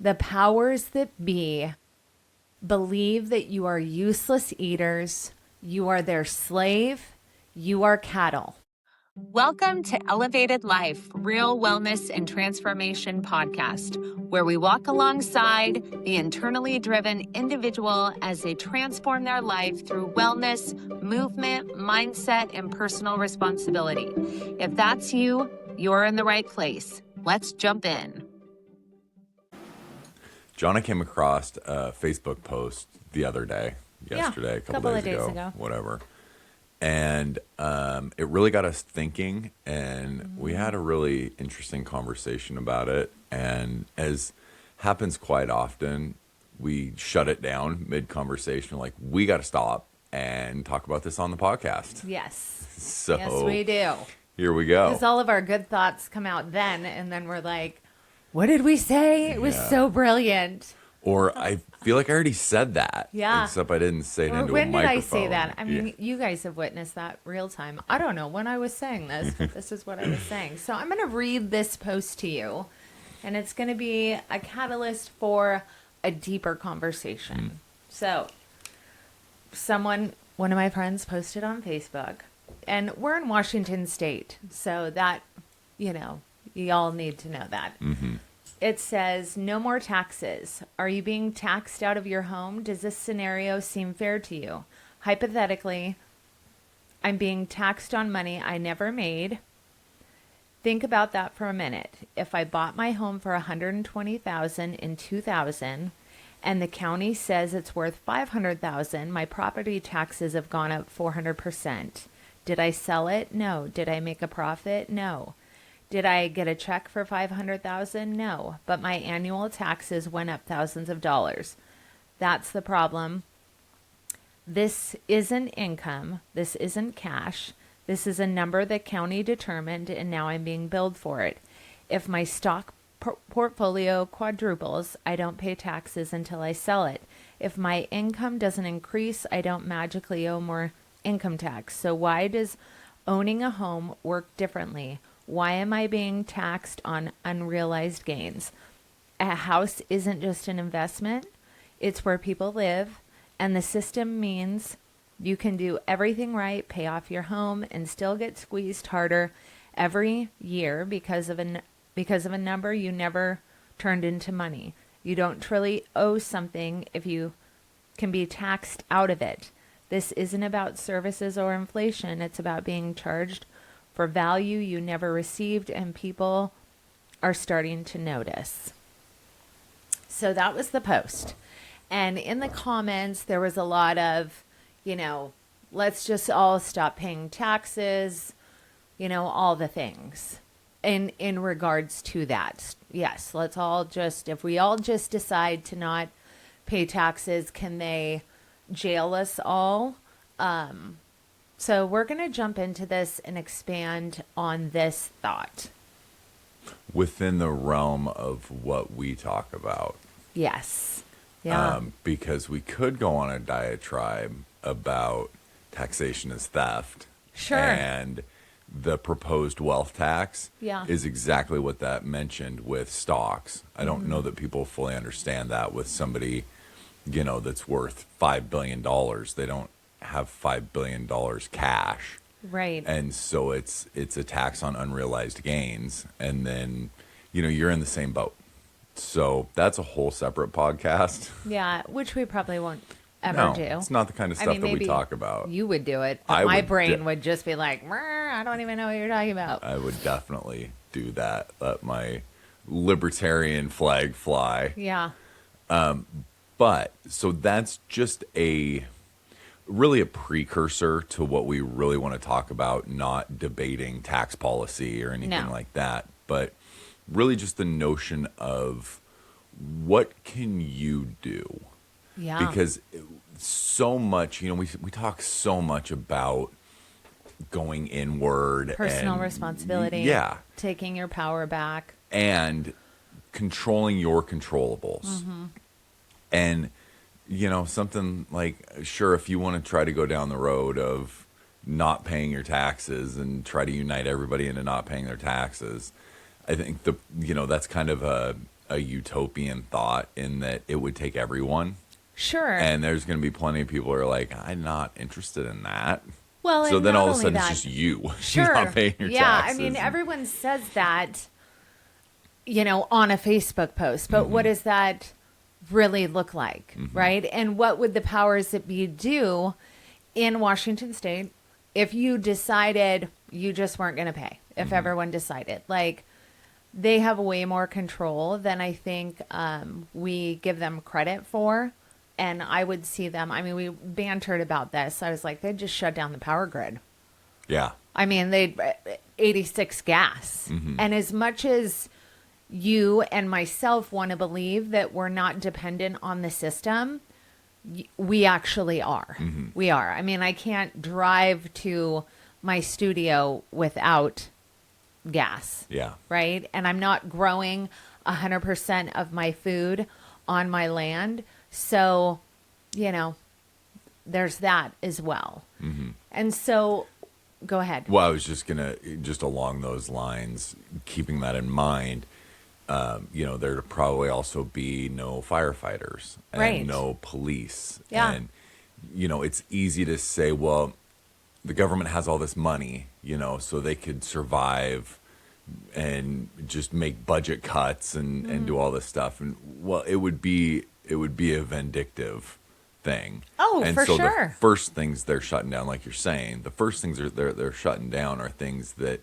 The powers that be believe that you are useless eaters, you are their slave, you are cattle. Welcome to Elevated Life, Real Wellness and Transformation Podcast, where we walk alongside the internally driven individual as they transform their life through wellness, movement, mindset, and personal responsibility. If that's you, you're in the right place. Let's jump in. Jonna came across a Facebook post the other day, yesterday, a couple of days days ago, whatever. And it really got us thinking, and we had a really interesting conversation about it. And as happens quite often, we shut it down mid-conversation, like, we got to stop and talk about this on the podcast. Yes. So Yes, we do. Here we go. Because all of our good thoughts come out then, and then we're like, what did we say? It was so brilliant. Or I feel like I already said that. Yeah. Except I didn't say it Or into a when microphone. did I say that? I mean, you guys have witnessed that real time. I don't know when I was saying this, but this is what I was saying. So I'm going to read this post to you, and it's going to be a catalyst for a deeper conversation. So one of my friends posted on Facebook, and we're in Washington State, so that, you all need to know that. Mm-hmm. It says, no more taxes. Are you being taxed out of your home? Does this scenario seem fair to you? Hypothetically, I'm being taxed on money I never made. Think about that for a minute. If I bought my home for $120,000 in 2000 and the county says it's worth $500,000, my property taxes have gone up 400%. Did I sell it? No. Did I make a profit? No. Did I get a check for $500,000? No, but my annual taxes went up thousands of dollars. That's the problem. This isn't income. This isn't cash. This is a number the county determined, and now I'm being billed for it. If my stock portfolio quadruples, I don't pay taxes until I sell it. If my income doesn't increase, I don't magically owe more income tax. So why does owning a home work differently? Why am I being taxed on unrealized gains? A house isn't just an investment. It's where people live. And the system means you can do everything right, pay off your home, and still get squeezed harder every year because of a number you never turned into money. You don't truly owe something if you can be taxed out of it. This isn't about services or inflation. It's about being charged for value you never received, and people are starting to notice. So that was the post. And in the comments, there was a lot of, let's just all stop paying taxes, all the things in regards to that. Yes, if we all just decide to not pay taxes, can they jail us all? So we're going to jump into this and expand on this thought. Within the realm of what we talk about. Yes. Yeah. Because we could go on a diatribe about taxation as theft. Sure. And the proposed wealth tax is exactly what that mentioned with stocks. I don't know that people fully understand that with somebody, that's worth $5 billion. They don't have $5 billion cash. Right. And so it's a tax on unrealized gains. And then, you're in the same boat. So that's a whole separate podcast. Yeah, which we probably won't ever do. It's not the kind of stuff that we talk about. You would do it, but my brain would just be like, I don't even know what you're talking about. I would definitely do that. Let my libertarian flag fly. Yeah. But so that's just really a precursor to what we really want to talk about, not debating tax policy or anything like that, but really just the notion of what can you do? Yeah. Because so much, we talk so much about going inward. Personal responsibility. Yeah. Taking your power back. And controlling your controllables. Mm-hmm. And something like, sure, if you want to try to go down the road of not paying your taxes and try to unite everybody into not paying their taxes, I think that's kind of a a utopian thought in that it would take everyone. Sure. And there's going to be plenty of people who are like, I'm not interested in that. Well, So and then not all of a only sudden that, it's just you sure. not paying your yeah, taxes. I mean, everyone says that, on a Facebook post, but what does that really look like, right? And what would the powers that be do in Washington State if you decided you just weren't going to pay? If everyone decided, like, they have way more control than I think we give them credit for. And I would see them. I mean, we bantered about this. I was like, they'd just shut down the power grid. Yeah. I mean, they'd 86 gas. And as much as you and myself want to believe that we're not dependent on the system, we actually are. We are. I mean, I can't drive to my studio without gas. Yeah. Right? And I'm not growing 100% of my food on my land. So, there's that as well. And so, go ahead. Well, I was just going to, just along those lines, keeping that in mind, there'd probably also be no firefighters and Right. no police. Yeah. And, it's easy to say, well, the government has all this money, so they could survive and just make budget cuts and do all this stuff. And, well, it would be a vindictive thing. Oh, and for so sure. the first things they're shutting down, like you're saying, the first things they're shutting down are things that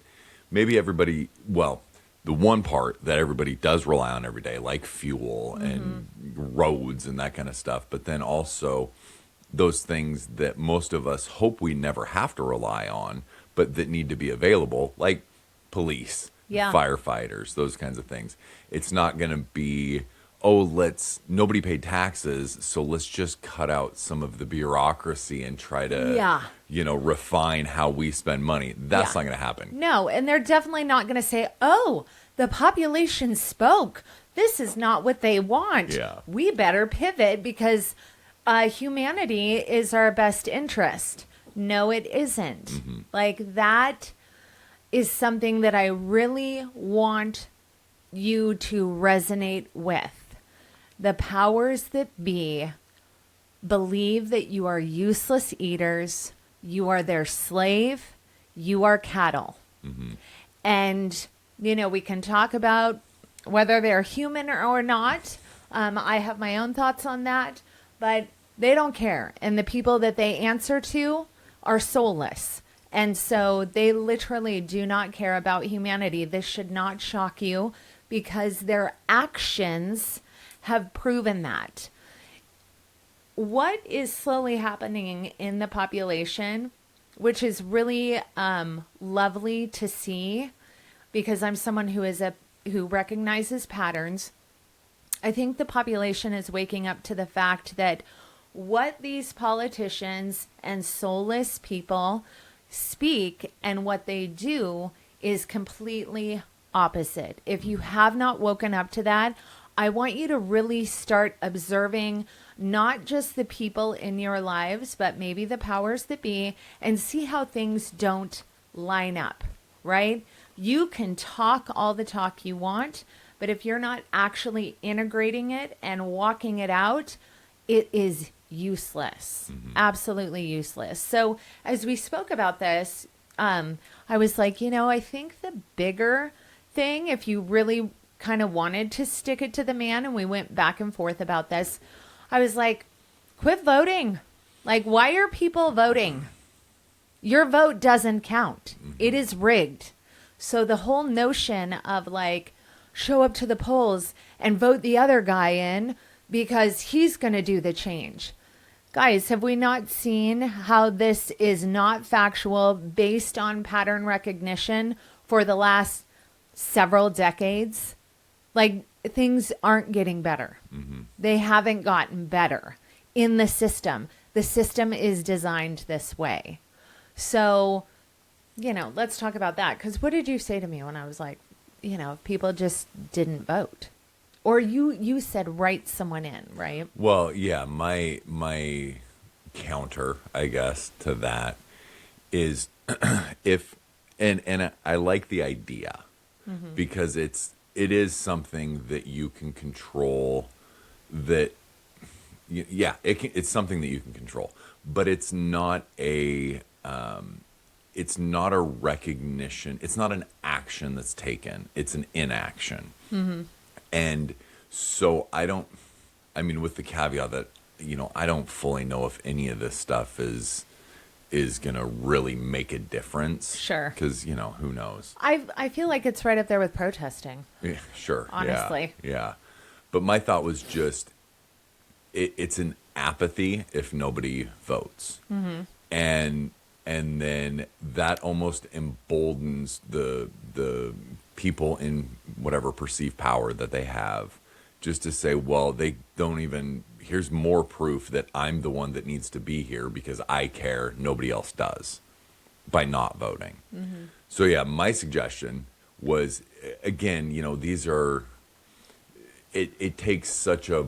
maybe everybody, well, the one part that everybody does rely on every day, like fuel and roads and that kind of stuff, but then also those things that most of us hope we never have to rely on, but that need to be available, like police, Yeah. firefighters, those kinds of things. It's not going to be, nobody paid taxes, so let's just cut out some of the bureaucracy and try to, Yeah. refine how we spend money. That's Yeah. not going to happen. No, and they're definitely not going to say, oh, the population spoke. This is not what they want. Yeah. We better pivot because humanity is our best interest. No, it isn't. Like, that is something that I really want you to resonate with. The powers that be believe that you are useless eaters, you are their slave, you are cattle. And, we can talk about whether they're human or not. I have my own thoughts on that, but they don't care. And the people that they answer to are soulless. And so they literally do not care about humanity. This should not shock you because their actions have proven that. What is slowly happening in the population, which is really lovely to see, because I'm someone who recognizes patterns. I think the population is waking up to the fact that what these politicians and soulless people speak and what they do is completely opposite. If you have not woken up to that, I want you to really start observing not just the people in your lives, but maybe the powers that be, and see how things don't line up, right? You can talk all the talk you want, but if you're not actually integrating it and walking it out, it is useless. Absolutely useless. So as we spoke about this, I was like, I think the bigger thing, if you really kind of wanted to stick it to the man, and we went back and forth about this, I was like, quit voting. Like, why are people voting? Your vote doesn't count. It is rigged. So the whole notion of like, show up to the polls and vote the other guy in because he's going to do the change. Guys, have we not seen how this is not factual based on pattern recognition for the last several decades? Like, things aren't getting better. They haven't gotten better in the system. The system is designed this way. So, let's talk about that. Because what did you say to me when I was like, if people just didn't vote? Or you said write someone in, right? Well, yeah, my counter, I guess, to that is if and I like the idea because it's it is something that you can control. That yeah, it's something that you can control, but it's not a recognition. It's not an action that's taken. It's an inaction. And so I mean, with the caveat that, I don't fully know if any of this stuff is going to really make a difference. Sure. Because, who knows? I feel like it's right up there with protesting. Yeah, sure. Honestly. Yeah. But my thought was just, it's an apathy if nobody votes. And then that almost emboldens the people in whatever perceived power that they have, just to say, well, they don't even, here's more proof that I'm the one that needs to be here because I care, nobody else does, by not voting. So yeah, my suggestion was, again, these are, it takes such a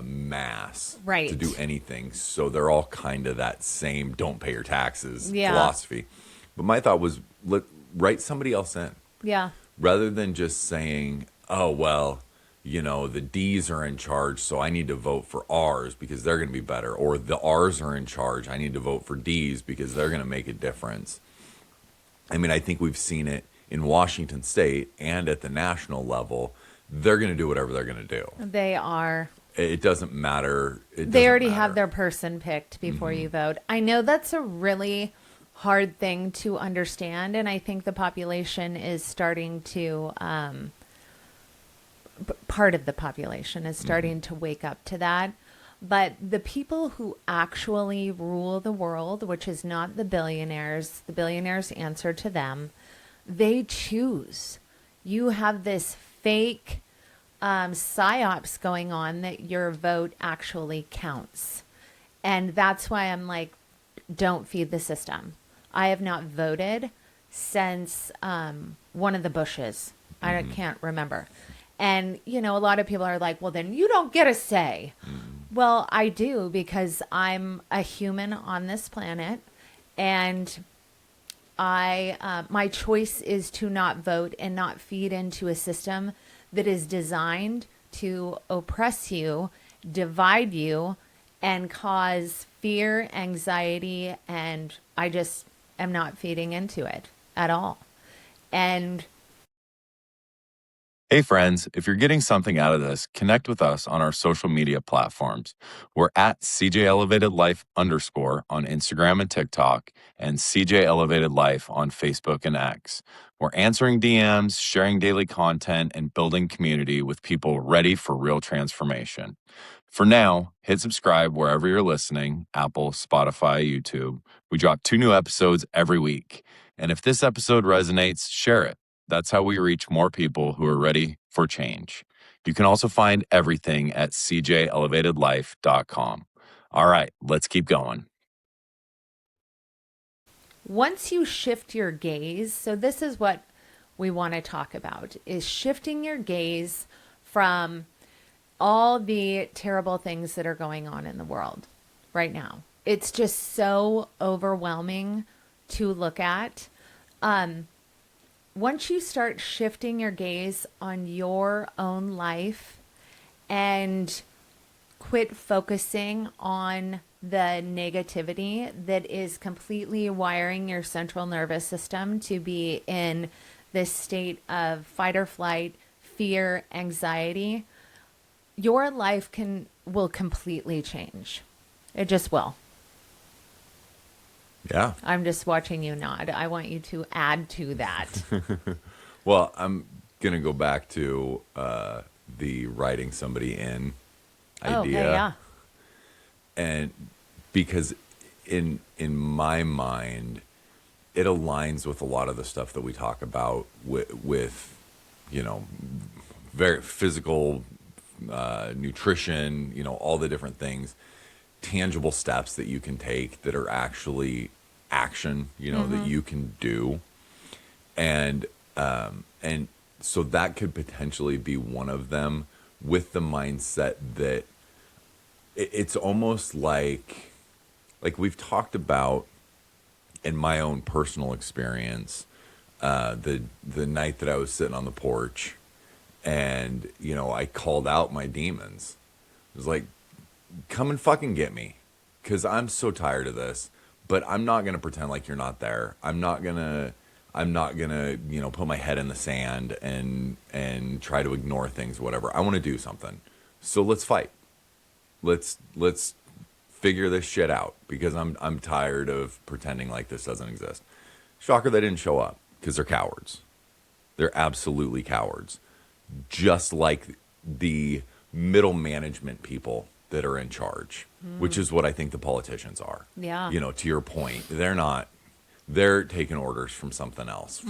mass Right. to do anything, so they're all kind of that same don't pay your taxes Yeah. philosophy. But my thought was, write somebody else in, Yeah. rather than just saying, oh well, the D's are in charge, so I need to vote for R's because they're going to be better, or the R's are in charge, I need to vote for D's because they're going to make a difference. I mean, I think we've seen it in Washington State and at the national level. They're going to do whatever they're going to do. They are. It doesn't matter. They already have their person picked before you vote. I know that's a really hard thing to understand, and I think the population is starting to, part of the population is starting to wake up to that. But the people who actually rule the world, which is not the billionaires answer to them, they choose. You have this fake psyops going on that your vote actually counts. And that's why I'm like, don't feed the system. I have not voted since one of the Bushes. I can't remember. And, a lot of people are like, well, then you don't get a say. Well, I do, because I'm a human on this planet, and my choice is to not vote and not feed into a system that is designed to oppress you, divide you, and cause fear, anxiety, and I just am not feeding into it at all. And Hey friends, if you're getting something out of this, connect with us on our social media platforms. We're at CJ Elevated Life _ on Instagram and TikTok, and CJ Elevated Life on Facebook and X. We're answering DMs, sharing daily content, and building community with people ready for real transformation. For now, hit subscribe wherever you're listening, Apple, Spotify, YouTube. We drop 2 new episodes every week. And if this episode resonates, share it. That's how we reach more people who are ready for change. You can also find everything at cjelevatedlife.com. All right, let's keep going. once you shift your gaze, so this is what we want to talk about, is shifting your gaze from all the terrible things that are going on in the world right now. It's just so overwhelming to look at. Once you start shifting your gaze on your own life and quit focusing on the negativity that is completely wiring your central nervous system to be in this state of fight or flight, fear, anxiety, your life will completely change. It just will. Yeah. I'm just watching you nod. I want you to add to that. Well, I'm going to go back to the writing somebody in idea. Oh, okay, yeah. And because in my mind, it aligns with a lot of the stuff that we talk about with very physical nutrition, all the different things, tangible steps that you can take that are actually action, that you can do. And so that could potentially be one of them, with the mindset that it's almost like we've talked about in my own personal experience, the night that I was sitting on the porch And, you know, I called out my demons. It was like, come and fucking get me, because I'm so tired of this. But I'm not going to pretend like you're not there. I'm not going to, you know, put my head in the sand and try to ignore things, whatever. I want to do something. So let's fight. Let's figure this shit out, because I'm tired of pretending like this doesn't exist. Shocker, they didn't show up because they're cowards. They're absolutely cowards. Just like the middle management people that are in charge, which is what I think the politicians are. Yeah. You know, to your point, they're taking orders from something else.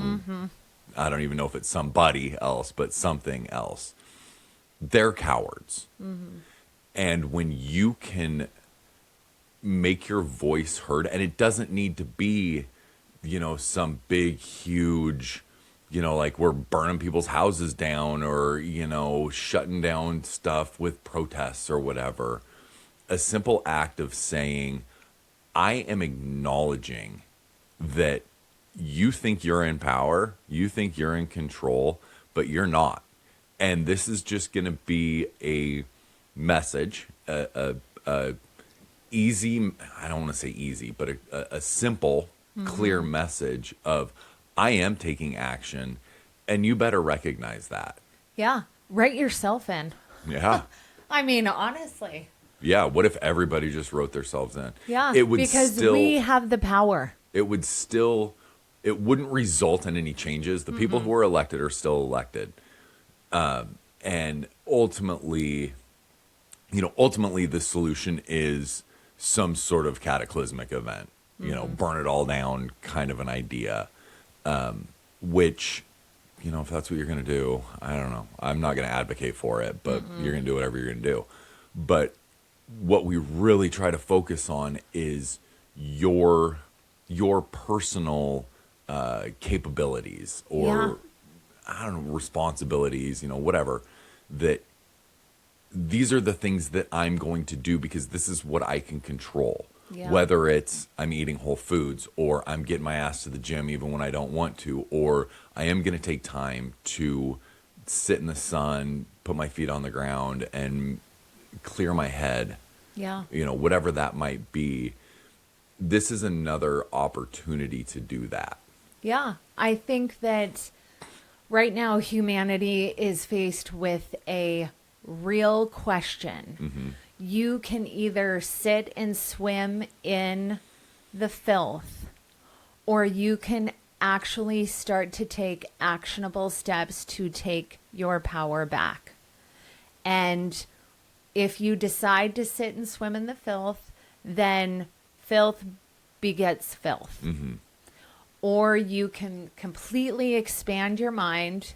I don't even know if it's somebody else, but something else. They're cowards. And when you can make your voice heard, and it doesn't need to be, you know, some big, huge, you know, like we're burning people's houses down or, you know, shutting down stuff with protests or whatever. A simple act of saying, I am acknowledging that you think you're in power, you think you're in control, but you're not. And this is just going to be a message, a easy, I don't want to say easy, but a simple, clear message of, I am taking action, and you better recognize that. Yeah. Write yourself in. Yeah. I mean, honestly. Yeah. What if everybody just wrote themselves in? Yeah. It would because still, we have the power. it wouldn't result in any changes. The people who are elected are still elected. And ultimately, you know, the solution is some sort of cataclysmic event, you know, burn it all down kind of an idea. Which, you know, if that's what you're going to do, I don't know. I'm not going to advocate for it, but you're going to do whatever you're going to do. But what we really try to focus on is your personal capabilities or, I don't know, responsibilities, you know, whatever, that these are the things that I'm going to do because this is what I can control. Yeah. Whether it's I'm eating whole foods or I'm getting my ass to the gym even when I don't want to, or I am going to take time to sit in the sun, put my feet on the ground and clear my head. Yeah. You know, whatever that might be. This is another opportunity to do that. Yeah. I think that right now humanity is faced with a real question. You can either sit and swim in the filth, or you can actually start to take actionable steps to take your power back. And if you decide to sit and swim in the filth, then filth begets filth. Or you can completely expand your mind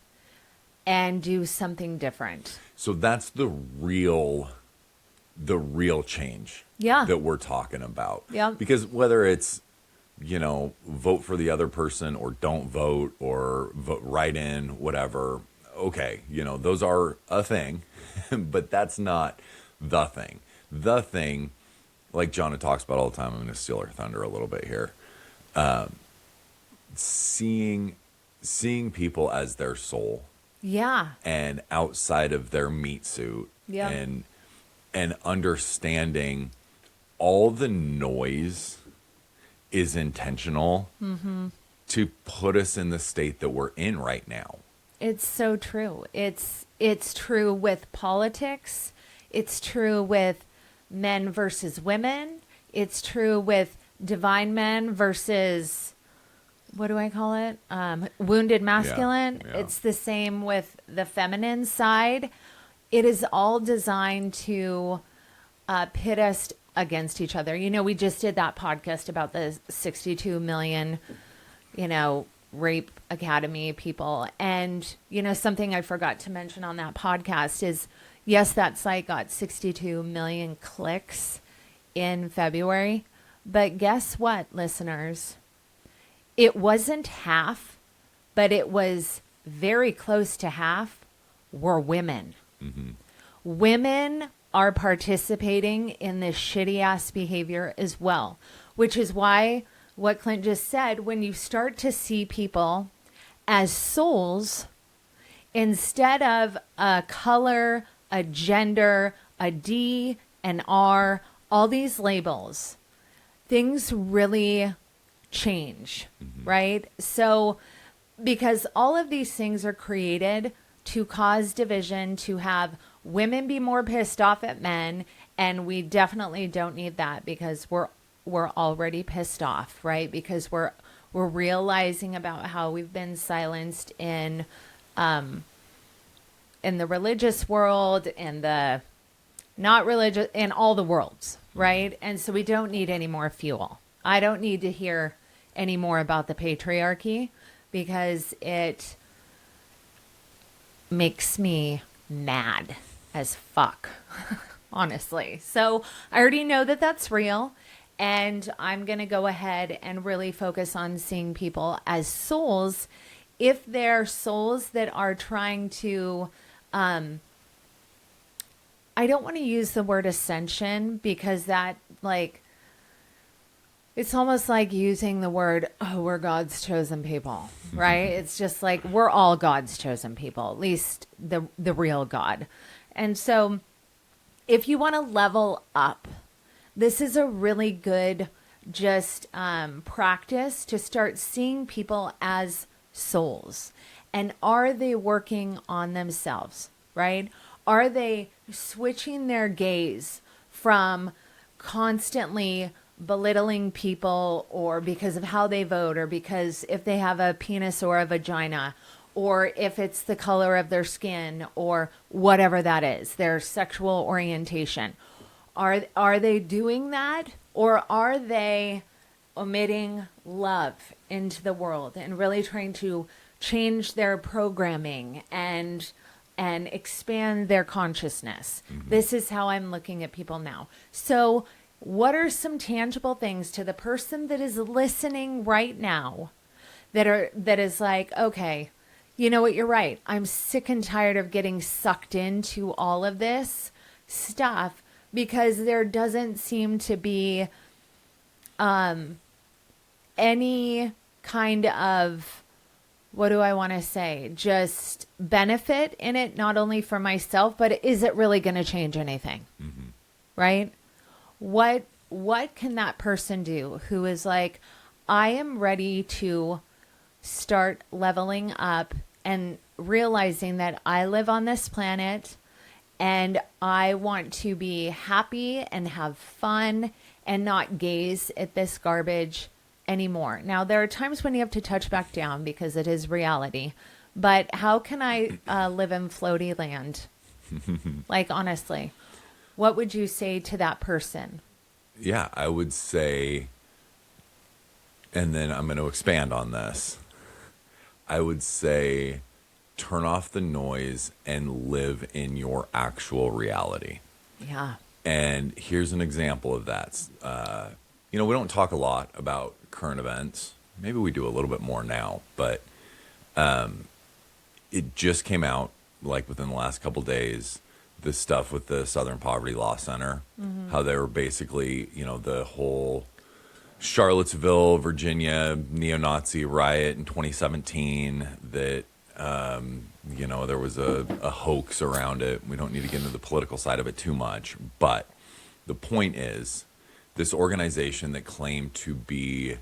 and do something different. So that's the real change that we're talking about. Yeah. Because whether it's, you know, vote for the other person or don't vote or vote right in, whatever, okay, you know, those are a thing, but that's not the thing. The thing, like Jonna talks about all the time, I'm going to steal her thunder a little bit here, seeing people as their soul. Yeah. And outside of their meat suit. Yeah. And understanding all the noise is intentional to put us in the state that we're in right now. It's so true. It's true with politics. It's true with men versus women. It's true with divine men versus, what do I call it? Wounded masculine. Yeah. It's the same with the feminine side. It is all designed to pit us against each other. You know, we just did that podcast about the 62 million, you know, rape academy people. And, you know, something I forgot to mention on that podcast is, yes, that site got 62 million clicks in February. But guess what, listeners? It wasn't half, but it was very close to half were women. Women are participating in this shitty ass behavior as well, which is why what Clint just said, when you start to see people as souls, Instead of a color, a gender, a D, an R, all these labels, things really change, right? So, because all of these things are created to cause division, to have women be more pissed off at men, and we definitely don't need that because we're already pissed off, right? Because we're realizing about how we've been silenced in the religious world, in the not religious, in all the worlds, right? And so we don't need any more fuel. I don't need to hear any more about the patriarchy because it makes me mad as fuck, honestly. So I already know that that's real. And I'm going to go ahead and really focus on seeing people as souls. If they're souls that are trying to, I don't want to use the word ascension because that, like, it's almost like using the word, oh, we're God's chosen people, right? It's just like we're all God's chosen people, at least the real God. And so if you want to level up, this is a really good just practice to start seeing people as souls. And are they working on themselves, right? Are they switching their gaze from constantly belittling people or because of how they vote or because if they have a penis or a vagina or if it's the color of their skin or whatever that is, their sexual orientation? Are they doing that, or are they omitting love into the world and really trying to change their programming and expand their consciousness? This is how I'm looking at people now. So what are some tangible things to the person that is listening right now that is like, okay, you know what, you're right. I'm sick and tired of getting sucked into all of this stuff because there doesn't seem to be any kind of, what do I want to say, just benefit in it, not only for myself, but is it really going to change anything? Right? What can that person do who is like, I am ready to start leveling up and realizing that I live on this planet and I want to be happy and have fun and not gaze at this garbage anymore. Now, there are times when you have to touch back down because it is reality. But how can I live in floaty land? Like, honestly, what would you say to that person? Yeah, I would say, and then I'm going to expand on this. I would say turn off the noise and live in your actual reality. Yeah. And here's an example of that. We don't talk a lot about current events. Maybe we do a little bit more now, but it just came out, like within the last couple days, this stuff with the Southern Poverty Law Center, how they were basically, the whole Charlottesville, Virginia neo-Nazi riot in 2017 that, there was a hoax around it. We don't need to get into the political side of it too much. But the point is, this organization that claimed to be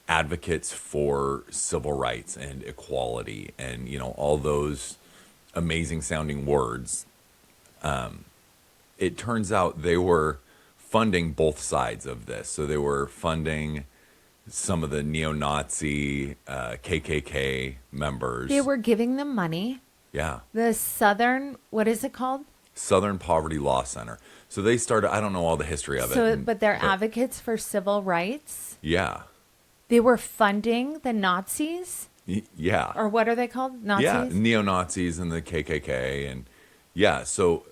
advocates for civil rights and equality and, all those amazing sounding words, it turns out they were funding both sides of this. So they were funding some of the neo-Nazi KKK members. They were giving them money. Yeah. The Southern, what is it called? Southern Poverty Law Center. So they started, I don't know all the history of it. But they're advocates for civil rights? Yeah. They were funding the Nazis? Yeah. Or what are they called? Nazis? Yeah, neo-Nazis and the KKK. And yeah, so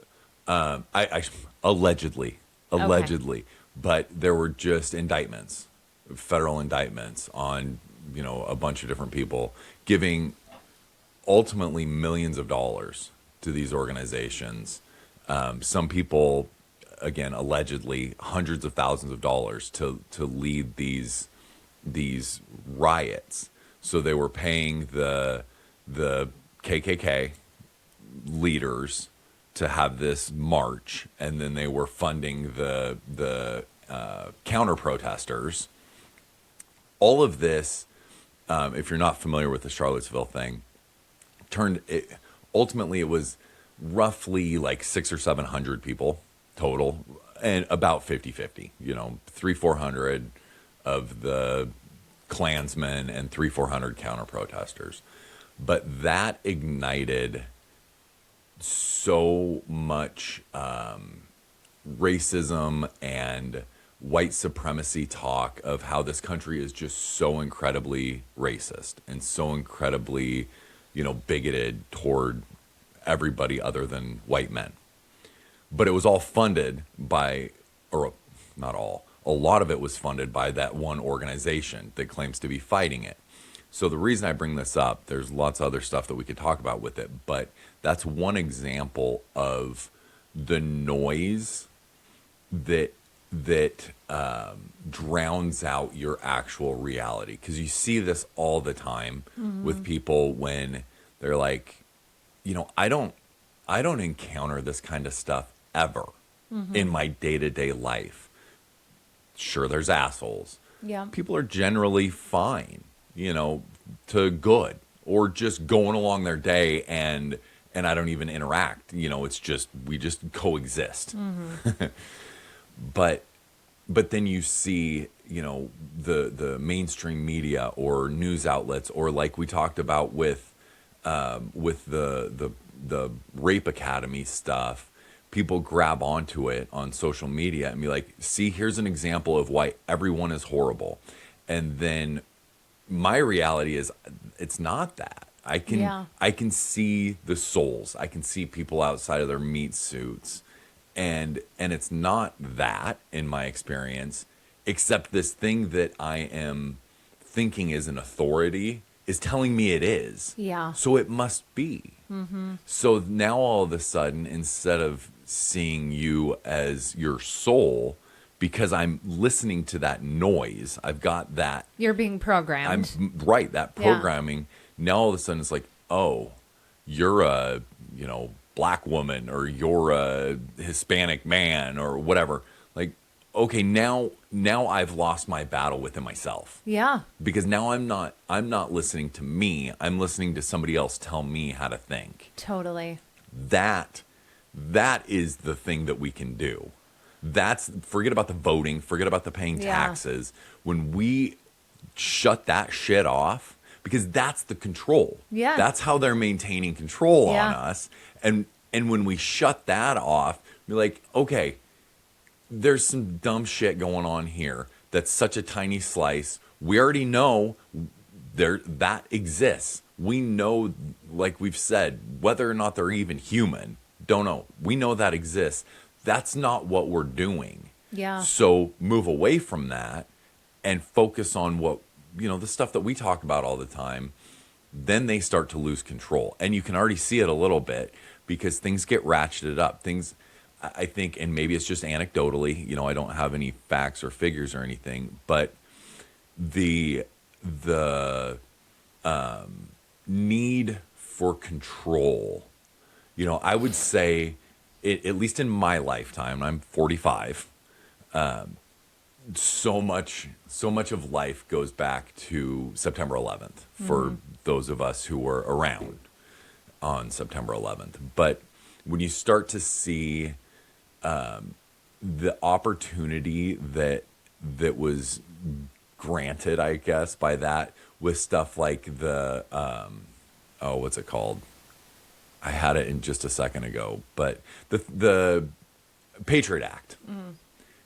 I allegedly, but there were just indictments, federal indictments on, a bunch of different people giving ultimately millions of dollars to these organizations. Some people, again, allegedly hundreds of thousands of dollars to lead these riots. So they were paying the KKK leaders to have this march, and then they were funding the counter protesters. All of this, if you're not familiar with the Charlottesville thing, ultimately it was roughly like 600 or 700 people total, and about 50-50, 300-400 of the Klansmen and 300-400 counter protesters. But that ignited so much racism and white supremacy talk of how this country is just so incredibly racist and so incredibly, bigoted toward everybody other than white men. But it was all funded by, or not all, a lot of it was funded by that one organization that claims to be fighting it. So the reason I bring this up, there's lots of other stuff that we could talk about with it, but that's one example of the noise that drowns out your actual reality. Because you see this all the time with people when they're like, I don't encounter this kind of stuff ever in my day-to-day life. Sure, there's assholes. Yeah. People are generally fine, to good, or just going along their day and I don't even interact. It's just, we just coexist. But then you see, the mainstream media or news outlets, or like we talked about with the Rape Academy stuff, people grab onto it on social media and be like, see, here's an example of why everyone is horrible. And then my reality is it's not that. I can see the souls. I can see people outside of their meat suits. And it's not that in my experience, except this thing that I am thinking is an authority is telling me it is. Yeah. So it must be. So now all of a sudden, instead of seeing you as your soul, because I'm listening to that noise, I've got that. You're being programmed. That programming. Now all of a sudden it's like, oh, you're a, black woman, or you're a Hispanic man, or whatever. Like, okay, now I've lost my battle within myself. Yeah. Because now I'm not listening to me. I'm listening to somebody else tell me how to think. Totally. That is the thing that we can do. Forget about the voting, forget about the paying taxes. When we shut that shit off, because that's the control. Yeah. That's how they're maintaining control on us. And when we shut that off, we're like, okay, there's some dumb shit going on here. That's such a tiny slice. We already know that exists. We know, like we've said, whether or not they're even human, don't know. We know that exists. That's not what we're doing. Yeah. So move away from that and focus on what, the stuff that we talk about all the time. Then they start to lose control. And you can already see it a little bit because things get ratcheted up. Things, I think, and maybe it's just anecdotally, I don't have any facts or figures or anything, but the need for control, I would say, at least in my lifetime, I'm 45, so much of life goes back to September 11th for those of us who were around on September 11th. But when you start to see the opportunity that was granted, I guess, by that, with stuff like the what's it called? I had it in just a second ago, but the Patriot Act,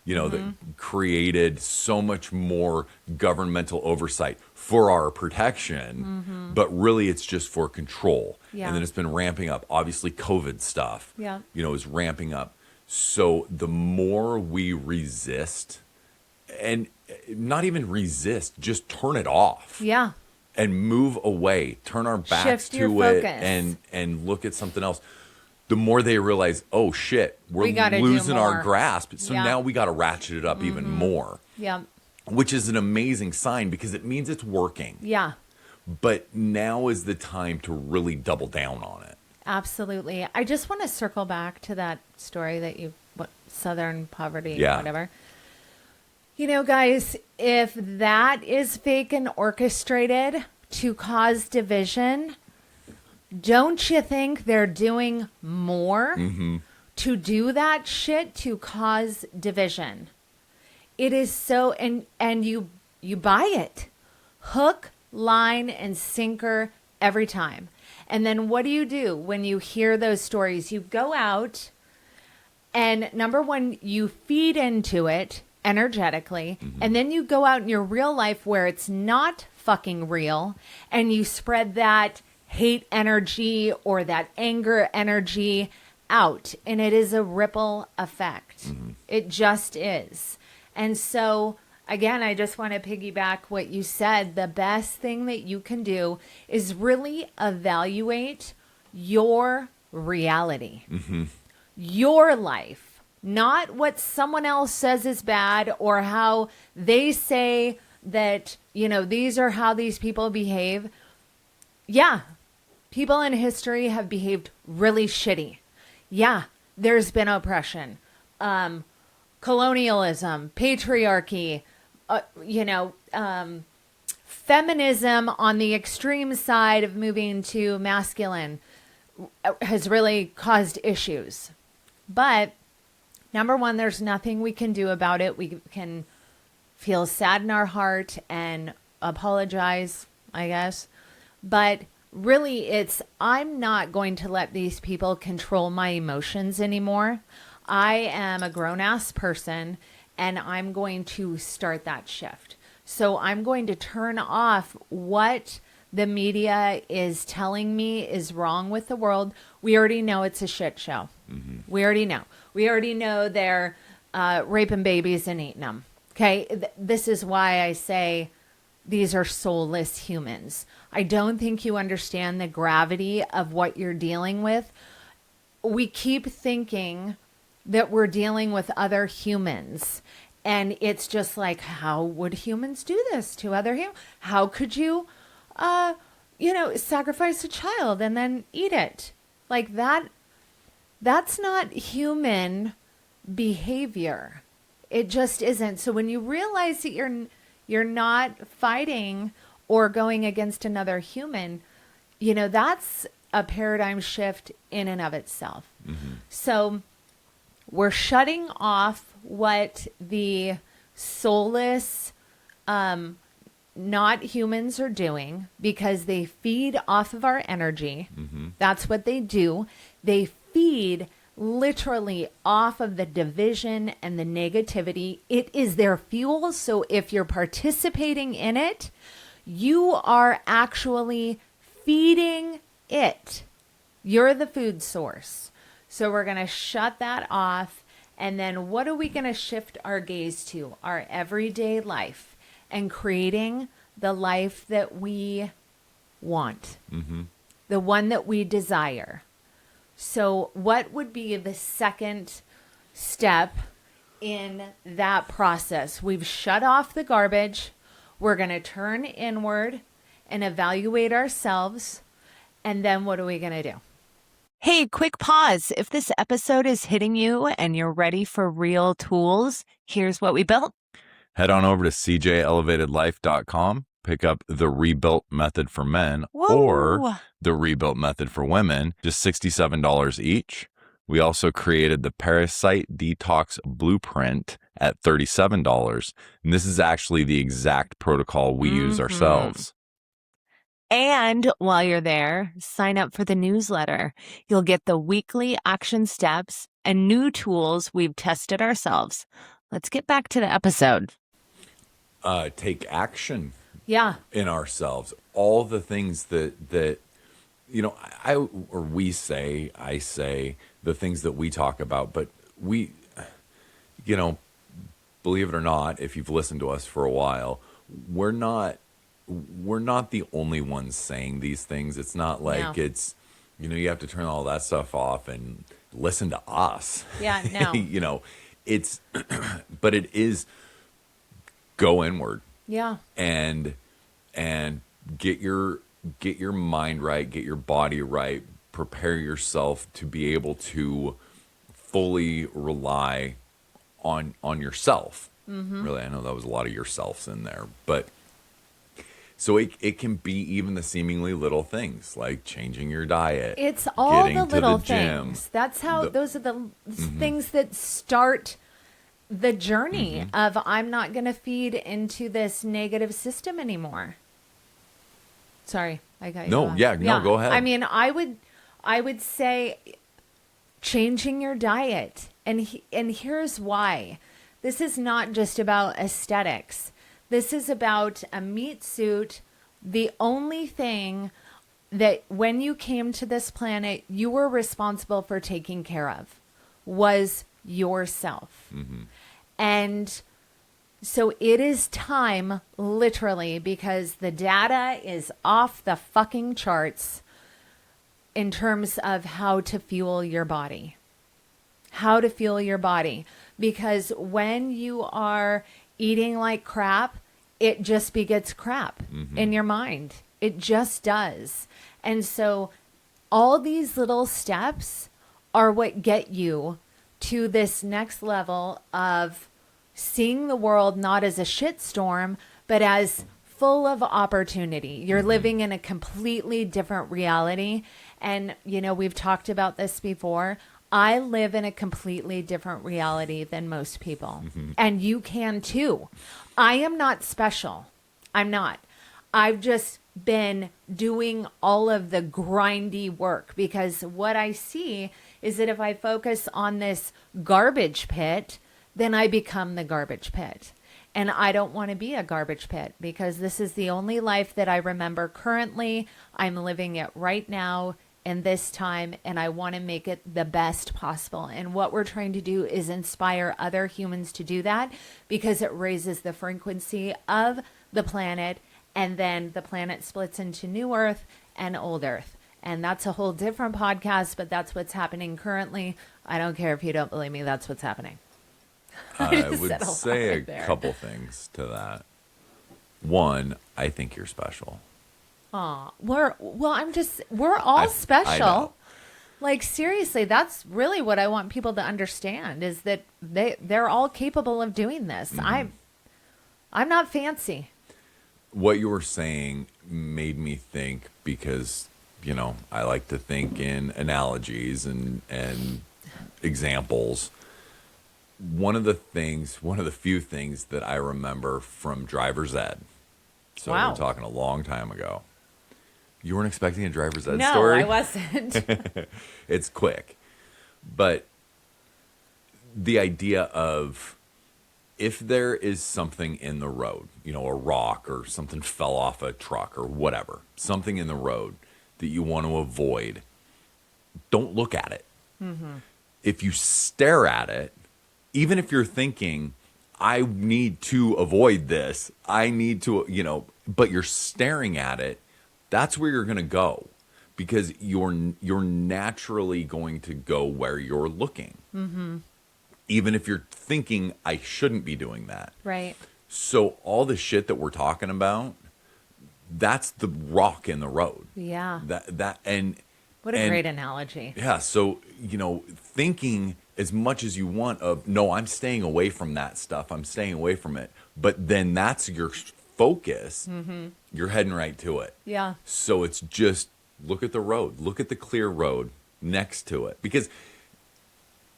that created so much more governmental oversight for our protection, but really it's just for control. Yeah. And then it's been ramping up. Obviously, COVID stuff, is ramping up. So the more we resist, and not even resist, just turn it off. Yeah. And move away, turn our backs Shift your to it, focus. and look at something else. The more they realize, oh shit, We we're gotta do losing our more. grasp. So Yeah. now we got to ratchet it up even more. Yeah. Which is an amazing sign because it means it's working. Yeah. But now is the time to really double down on it. absolutely. I just want to circle back to that story that Southern poverty, Yeah. whatever. Guys, if that is fake and orchestrated to cause division, don't you think they're doing more to do that shit to cause division? It is so, and you buy it, hook, line, and sinker every time. And then what do when you hear those stories? You go out and number one, you feed into it energetically, and then you go out in your real life where it's not fucking real, and you spread that hate energy or that anger energy out, and it is a ripple effect. It just is. And so again, I just want to piggyback what you said. The best thing that you can do is really evaluate your reality, your life, not what someone else says is bad or how they say that, these are how these people behave. Yeah, people in history have behaved really shitty. Yeah, there's been oppression, colonialism, patriarchy, feminism on the extreme side of moving to masculine has really caused issues. But number one, there's nothing we can do about it. We can feel sad in our heart and apologize, I guess. But really, I'm not going to let these people control my emotions anymore. I am a grown-ass person, and I'm going to start that shift. So I'm going to turn off what the media is telling me is wrong with the world. We already know it's a shit show. We already know. We already know they're raping babies and eating them. Okay? This is why I say these are soulless humans. I don't think you understand the gravity of what you're dealing with. We keep thinking that we're dealing with other humans. And it's just like, how would humans do this to other humans? How could you, sacrifice a child and then eat it? Like that's not human behavior. It just isn't. So when you realize that you're not fighting or going against another human, that's a paradigm shift in and of itself. So we're shutting off what the soulless, not humans are doing because they feed off of our energy. That's what they do. They feed literally off of the division and the negativity. It is their fuel. So if you're participating in it, you are actually feeding it. You're the food source. So we're going to shut that off. And then what are we going to shift our gaze to? Our everyday life and creating the life that we want, the one that we desire. So what would be the second step in that process? We've shut off the garbage. We're going to turn inward and evaluate ourselves. And then what are we going to do? Hey, quick pause. If this episode is hitting you and you're ready for real tools, here's what we built. Head on over to cjelevatedlife.com, pick up the Rebuilt Method for Men or the Rebuilt Method for Women, just $67 each. We also created the Parasite Detox Blueprint at $37. And this is actually the exact protocol we use ourselves. And while you're there, sign up for the newsletter. You'll get the weekly action steps and new tools we've tested ourselves. Let's get back to the episode. Take action Yeah. in ourselves. All the things that I say the things that we talk about, but we, believe it or not, if you've listened to us for a while, we're not the only ones saying these things. It's not like it's, you have to turn all that stuff off and listen to us. Yeah, no. It's, but it is go inward. Yeah. And get your mind right, get your body right, prepare yourself to be able to fully rely on yourself. Really, I know that was a lot of yourselves in there, but so it can be even the seemingly little things like changing your diet. It's all getting the to little gym. things. That's how those are the things that start the journey of I'm not going to feed into this negative system anymore. Sorry, I got you. No, off. no, go ahead. I mean, I would say changing your diet, and here's why. This is not just about aesthetics. This is about a meat suit. The only thing that when you came to this planet, you were responsible for taking care of was yourself. And so it is time, literally, because the data is off the fucking charts in terms of how to fuel your body. How to fuel your body. Because when you are eating like crap, it just begets crap in your mind. It just does. And so all these little steps are what get you to this next level of seeing the world not as a shitstorm, but as full of opportunity. You're living in a completely different reality. And, you know, we've talked about this before. I live in a completely different reality than most people. And you can too. I am not special. I'm not. I've just been doing all of the grindy work because what I see is that if I focus on this garbage pit, then I become the garbage pit. And I don't want to be a garbage pit because this is the only life that I remember currently. I'm living it right now in this time, and I want to make it the best possible. And what we're trying to do is inspire other humans to do that because it raises the frequency of the planet, and then the planet splits into new Earth and old Earth. And that's a whole different podcast, but that's what's happening currently. I don't care if you don't believe me, that's what's happening. I would say a couple things to that. One, I think you're special. Aw, we're all special. I know. Like seriously, that's really what I want people to understand is that they're all capable of doing this. I'm not fancy. What you were saying made me think because, you know, I like to think in analogies and examples. One of the few things that I remember from driver's ed. So Wow. we're talking a long time ago. You weren't expecting a driver's ed No, story? I wasn't. It's quick. But the idea of if there is something in the road, you know, a rock or something fell off a truck or whatever, something in the road that you want to avoid, don't look at it. If you stare at it, even if you're thinking, I need to avoid this, I need to, you know, but you're staring at it, that's where you're going to go because you're naturally going to go where you're looking. Even if you're thinking, I shouldn't be doing that. Right. So all the shit that we're talking about, that's the rock in the road. Yeah. What a great analogy. Yeah. So, you know, thinking as much as you want of, no, I'm staying away from that stuff. I'm staying away from it. But then that's your focus. You're heading right to it. Yeah. So it's just look at the road. Look at the clear road next to it. Because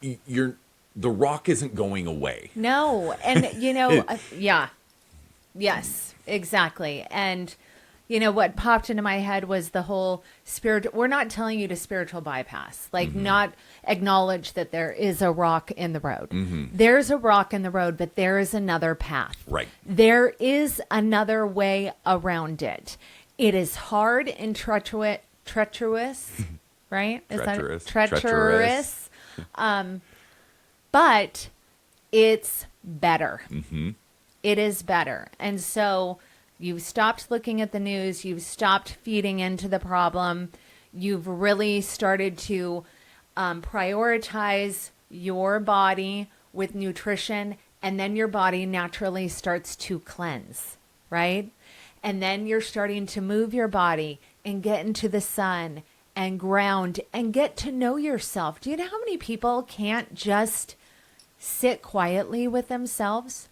the rock isn't going away. No. And, you know, yeah. Yes, exactly. And, you know, what popped into my head was the whole we're not telling you to spiritual bypass, like not acknowledge that there is a rock in the road. There's a rock in the road, but there is another path. Right. There is another way around it. It is hard and treacherous, right? Is Treacherous. that treacherous? But it's better. It is better. And so you've stopped looking at the news. You've stopped feeding into the problem. You've really started to prioritize your body with nutrition. And then your body naturally starts to cleanse, right? And then you're starting to move your body and get into the sun and ground and get to know yourself. Do you know how many people can't just sit quietly with themselves?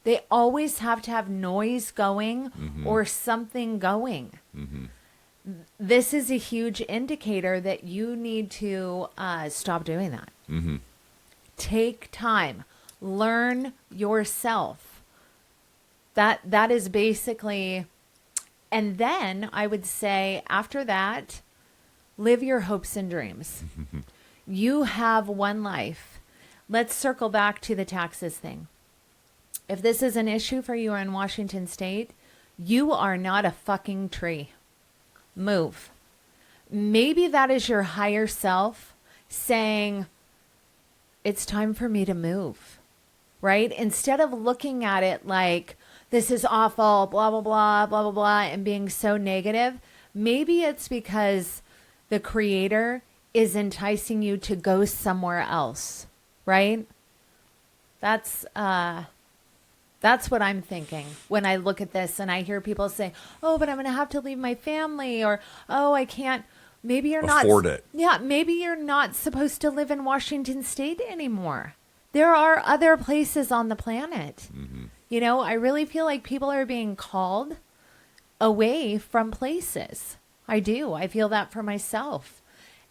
They always have to have noise going or something going. This is a huge indicator that you need to stop doing that. Take time. Learn yourself. That is basically, and then I would say after that, live your hopes and dreams. You have one life. Let's circle back to the taxes thing. If this is an issue for you in Washington State, you are not a fucking tree. Move. Maybe that is your higher self saying, it's time for me to move, right? Instead of looking at it like, this is awful, blah, blah, blah, blah, blah, blah, and being so negative, maybe it's because the Creator is enticing you to go somewhere else, right? That's what I'm thinking when I look at this and I hear people say, oh, but I'm going to have to leave my family, or, oh, I can't. Maybe you're not afford it. Yeah, maybe you're not supposed to live in Washington State anymore. There are other places on the planet. You know, I really feel like people are being called away from places. I do. I feel that for myself.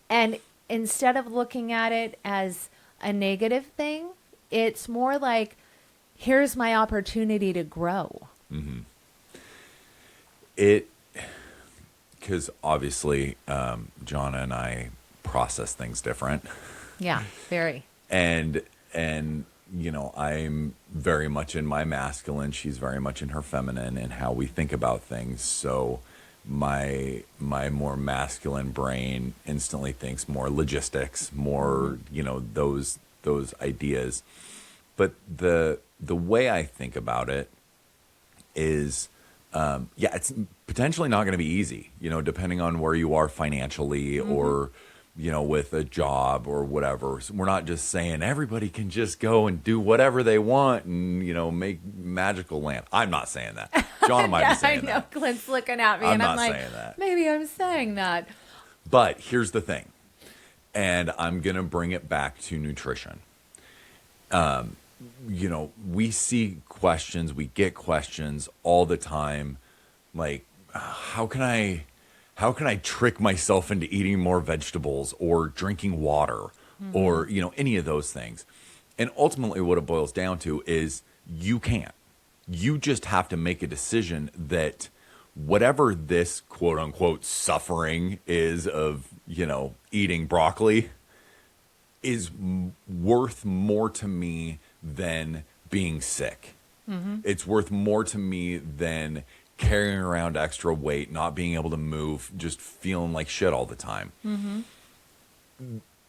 And instead of looking at it as a negative thing, it's more like, here's my opportunity to grow. Because obviously, Jonna and I process things different. Yeah, very. And you know, I'm very much in my masculine. She's very much in her feminine and how we think about things. So my more masculine brain instantly thinks more logistics, more, you know, those ideas. But the way I think about it is, it's potentially not going to be easy, you know, depending on where you are financially or, you know, with a job or whatever. So we're not just saying everybody can just go and do whatever they want and, you know, make magical land. I'm not saying that. John might be saying I know. that. Clint's looking at me I'm and not I'm like, saying that. maybe I'm saying that. But here's the thing, and I'm going to bring it back to nutrition. You know, we see questions, we get questions all the time, like, how can I trick myself into eating more vegetables or drinking water or, you know, any of those things? And ultimately what it boils down to is you can't. You just have to make a decision that whatever this quote unquote suffering is of, you know, eating broccoli is worth more to me than being sick. It's worth more to me than carrying around extra weight, not being able to move, just feeling like shit all the time.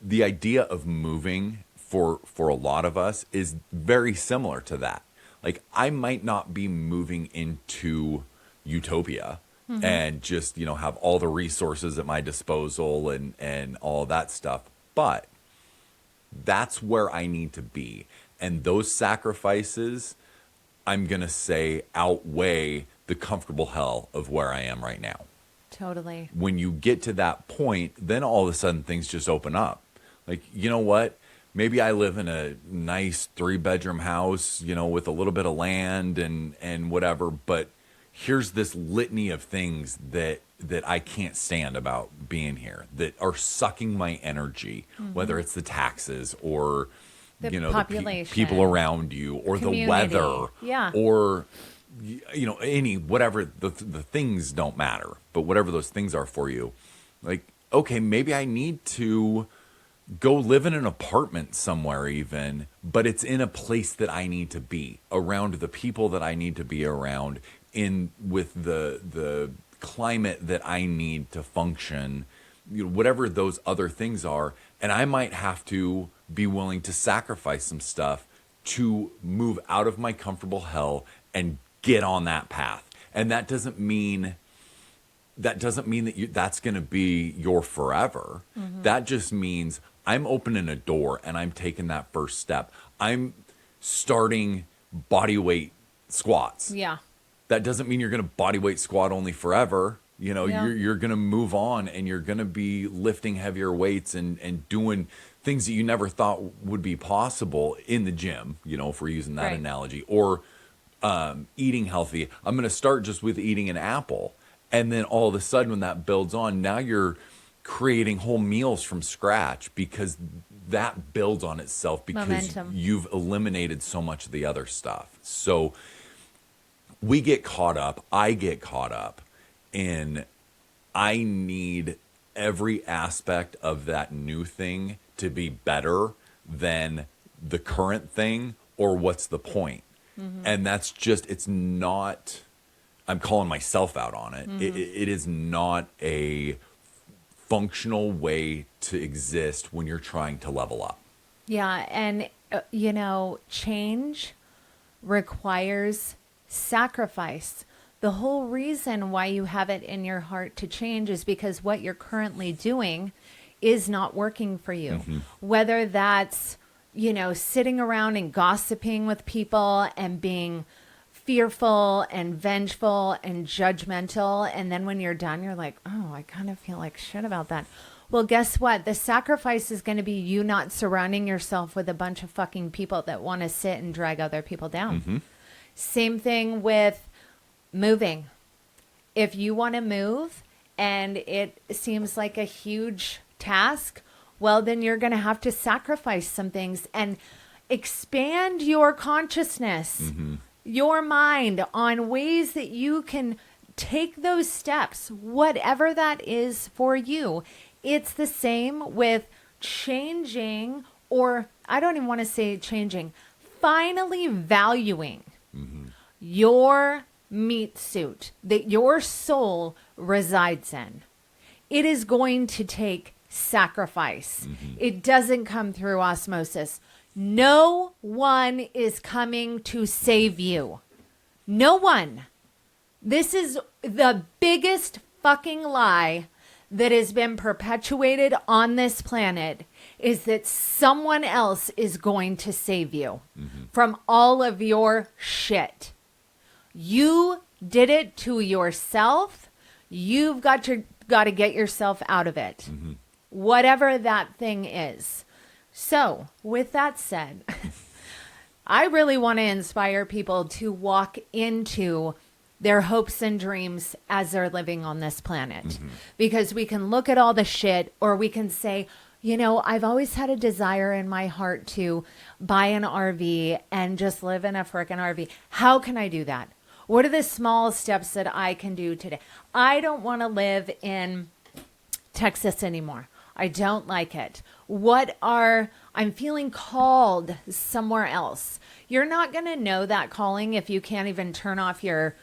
The idea of moving for a lot of us is very similar to that. Like, I might not be moving into utopia and just, you know, have all the resources at my disposal and all that stuff, but that's where I need to be. And those sacrifices, I'm going to say, outweigh the comfortable hell of where I am right now. Totally. When you get to that point, then all of a sudden things just open up. Like, you know what? Maybe I live in a nice 3-bedroom house, you know, with a little bit of land and whatever, but here's this litany of things that I can't stand about being here, that are sucking my energy, whether it's the taxes or The you know, population. the people around you or Community. the weather, Yeah. or you know, any whatever the things don't matter, but whatever those things are for you, like, okay, maybe I need to go live in an apartment somewhere even, but it's in a place that I need to be around the people that I need to be around, in with the climate that I need to function, you know, whatever those other things are. And I might have to be willing to sacrifice some stuff to move out of my comfortable hell and get on that path. And that doesn't mean that that's going to be your forever. That just means I'm opening a door and I'm taking that first step. I'm starting body weight squats. Yeah. That doesn't mean you're going to body weight squat only forever. Yeah. You're going to move on, and you're going to be lifting heavier weights and doing things that you never thought would be possible in the gym, if we're using that Right. analogy, or eating healthy. I'm going to start just with eating an apple. And then all of a sudden, when that builds on, now you're creating whole meals from scratch, because that builds on itself, because Momentum. you've eliminated so much of the other stuff. So we get caught up. I get caught up in, I need every aspect of that new thing to be better than the current thing, or what's the point? And that's just, it's not, I'm calling myself out on it. It is not a functional way to exist when you're trying to level up. Yeah. And, change requires sacrifice. The whole reason why you have it in your heart to change is because what you're currently doing is not working for you. Whether that's, sitting around and gossiping with people and being fearful and vengeful and judgmental. And then when you're done, you're like, oh, I kind of feel like shit about that. Well, guess what? The sacrifice is going to be you not surrounding yourself with a bunch of fucking people that want to sit and drag other people down. Same thing with moving. If you want to move and it seems like a huge task, well, then you're going to have to sacrifice some things and expand your consciousness, your mind, on ways that you can take those steps, whatever that is for you. It's the same with changing, or I don't even want to say changing, finally valuing your meat suit that your soul resides in. It is going to take sacrifice. It doesn't come through osmosis. No one is coming to save you. No one. This is the biggest fucking lie that has been perpetuated on this planet, is that someone else is going to save you from all of your shit. You did it to yourself. You've got to get yourself out of it. Whatever that thing is. So, with that said, I really want to inspire people to walk into their hopes and dreams as they're living on this planet. Because we can look at all the shit, or we can say, I've always had a desire in my heart to buy an RV and just live in a frickin' RV. How can I do that? What are the small steps that I can do today? I don't want to live in Texas anymore. I don't like it. I'm feeling called somewhere else. You're not going to know that calling if you can't even turn off your,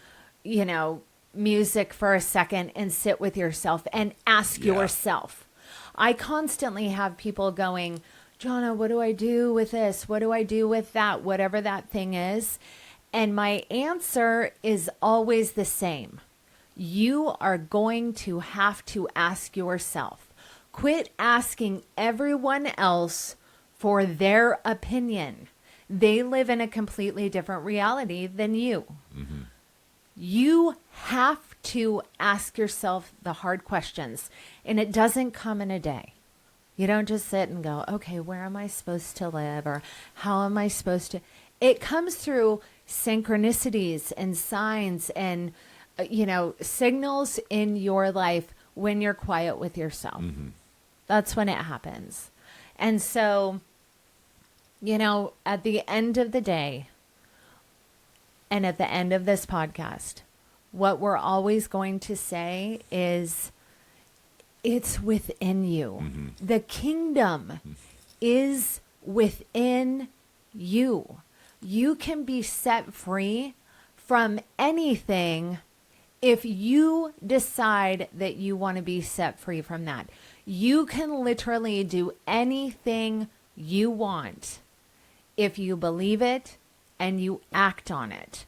music for a second and sit with yourself and ask yourself. I constantly have people going, Jonna, what do I do with this? What do I do with that? Whatever that thing is. And my answer is always the same. You are going to have to ask yourself. Quit asking everyone else for their opinion. They live in a completely different reality than you. You have to ask yourself the hard questions, and it doesn't come in a day. You don't just sit and go, okay, where am I supposed to live? Or how am I supposed to? It comes through synchronicities and signs and, signals in your life when you're quiet with yourself. That's when it happens. And so, at the end of the day, and at the end of this podcast, what we're always going to say is, it's within you. The kingdom is within you. You can be set free from anything if you decide that you want to be set free from that. You can literally do anything you want if you believe it and you act on it.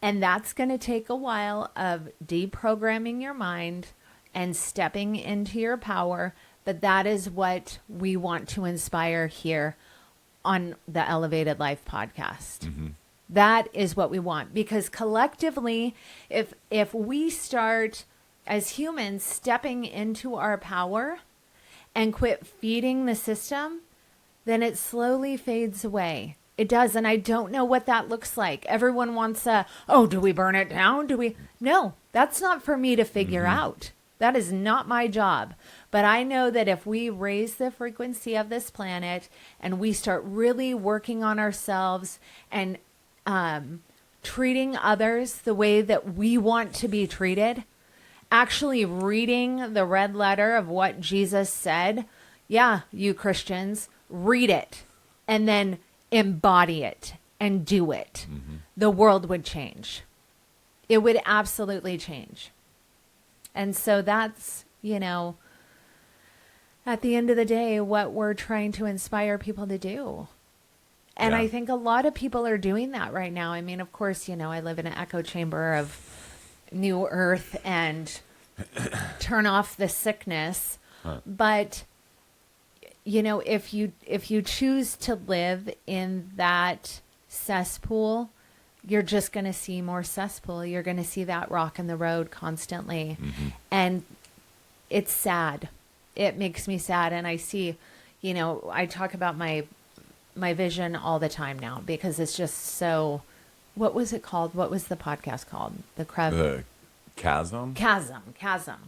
And that's going to take a while of deprogramming your mind and stepping into your power. But that is what we want to inspire here on the Elevated Life podcast. That is what we want, because collectively, if we start as humans stepping into our power and quit feeding the system, then it slowly fades away. It does. And I don't know what that looks like. Everyone wants do we burn it down? No, that's not for me to figure out. That is not my job. But I know that if we raise the frequency of this planet and we start really working on ourselves and treating others the way that we want to be treated, actually reading the red letter of what Jesus said, yeah, you Christians, read it and then embody it and do it. The world would change. It would absolutely change. And so that's, at the end of the day, what we're trying to inspire people to do. And Yeah. I think a lot of people are doing that right now. I mean, of course, I live in an echo chamber of New Earth and turn off the sickness. But if you choose to live in that cesspool, you're just going to see more cesspool. You're going to see that rock in the road constantly. And it's sad. It makes me sad. And I see, I talk about my vision all the time now because it's just so, what was it called? What was the podcast called? The chasm? Chasm.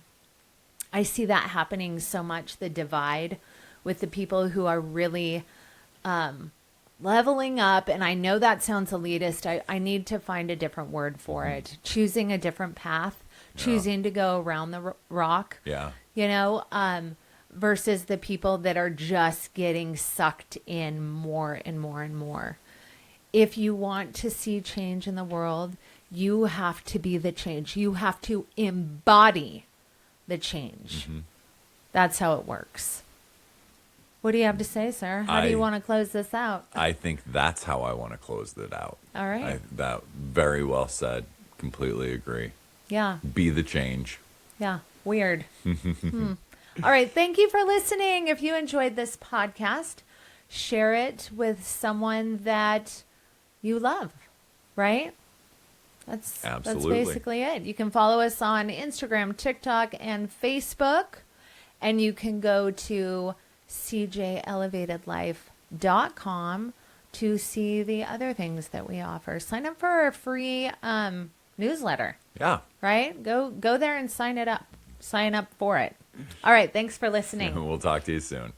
I see that happening so much, the divide with the people who are really leveling up. And I know that sounds elitist. I need to find a different word for it. Choosing a different path, choosing to go around the rock. Yeah. Versus the people that are just getting sucked in more and more and more. If you want to see change in the world, you have to be the change. You have to embody the change. That's how it works. What do you have to say, sir? How do you want to close this out? I think that's how I want to close it out. All right. That very well said. Completely agree. Yeah. Be the change. Yeah. Weird. All right. Thank you for listening. If you enjoyed this podcast, share it with someone that you love, right? That's basically it. You can follow us on Instagram, TikTok, and Facebook. And you can go to cjellevatedlife.com to see the other things that we offer. Sign up for a free newsletter. Yeah. Right? Go there and sign up for it. All right. Thanks for listening. We'll talk to you soon.